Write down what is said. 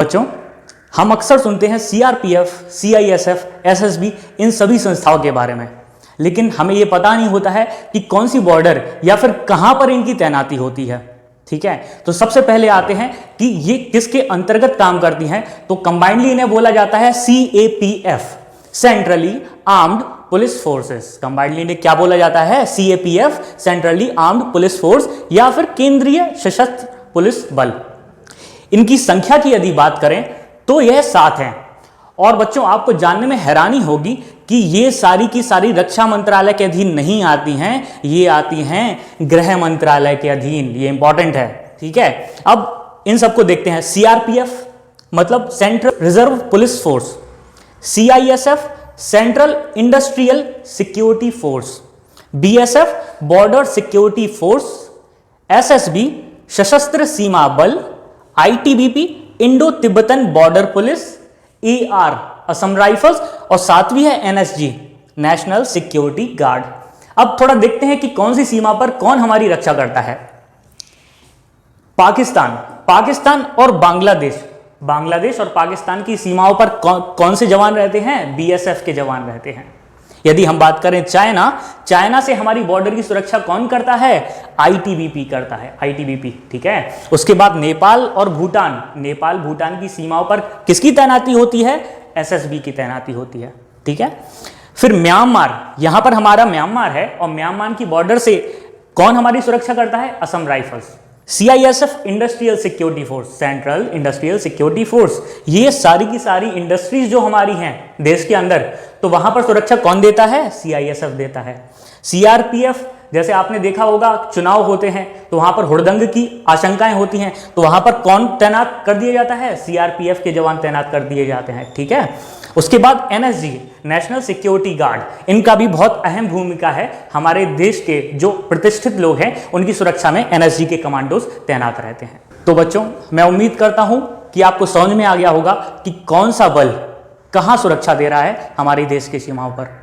बच्चों, हम अक्सर सुनते हैं सीआरपीएफ, सीआईएसएफ, एसएसबी, इन सभी संस्थाओं के बारे में, लेकिन हमें यह पता नहीं होता है कि कौन सी बॉर्डर या फिर कहां पर इनकी तैनाती होती है। ठीक है, तो सबसे पहले आते हैं कि ये किसके अंतर्गत काम करती हैं। तो कंबाइंडली इन्हें बोला जाता है CAPF, centrally armed police forces. Combinedly इन्हें क्या बोला जाता है? CAPF, centrally armed police force, या फिर केंद्रीय सशस्त्र पुलिस बल। इनकी संख्या की यदि बात करें तो यह 7 हैं। और बच्चों, आपको जानने में हैरानी होगी कि ये सारी की सारी रक्षा मंत्रालय के अधीन नहीं आती हैं, ये आती हैं गृह मंत्रालय के अधीन। ये इंपॉर्टेंट है। ठीक है, अब इन सबको देखते हैं। सीआरपीएफ मतलब central reserve police force, CISF central industrial security force, BSF border security force, SSB सशस्त्र सीमा बल, ITBP Indo Tibetan border police, AR Assam rifles, और सातवीं है एनएसजी नेशनल सिक्योरिटी गार्ड। अब थोड़ा देखते हैं कि कौन सी सीमा पर कौन हमारी रक्षा करता है। पाकिस्तान और बांग्लादेश और पाकिस्तान की सीमाओं पर कौन से जवान रहते हैं? बीएसएफ के जवान रहते हैं। यदि हम बात करें चाइना से हमारी बॉर्डर की सुरक्षा कौन करता है? आईटीबीपी करता है, आईटीबीपी। ठीक है, उसके बाद नेपाल और भूटान की सीमाओं पर किसकी तैनाती होती है? एसएसबी की तैनाती होती है। ठीक है, फिर म्यांमार, यहां पर हमारा म्यांमार है, और म्यांमार की बॉर्डर से कौन हमारी सुरक्षा करता है? Assam rifles. CISF industrial security force, central industrial security force, ये सारी की सारी इंडस्ट्रीज जो हमारी हैं देश के अंदर, तो वहां पर सुरक्षा कौन देता है? सीआईएसएफ देता है। सीआरपीएफ, जैसे आपने देखा होगा चुनाव होते हैं तो वहां पर हुड़दंग की आशंकाएं होती हैं, तो वहां पर कौन तैनात कर दिया जाता है? सीआरपीएफ के जवान तैनात कर दिए जाते हैं। ठीक है, उसके बाद एनएसजी नेशनल सिक्योरिटी गार्ड, इनका भी बहुत अहम भूमिका है। हमारे देश के जो प्रतिष्ठित लोग हैं उनकी सुरक्षा में एनएसजी के कमांडोज तैनात रहते हैं। तो बच्चों, मैं उम्मीद करता हूं कि आपको समझ में आ गया होगा कि कौन सा बल कहां सुरक्षा दे रहा है हमारे देश की सीमाओं पर।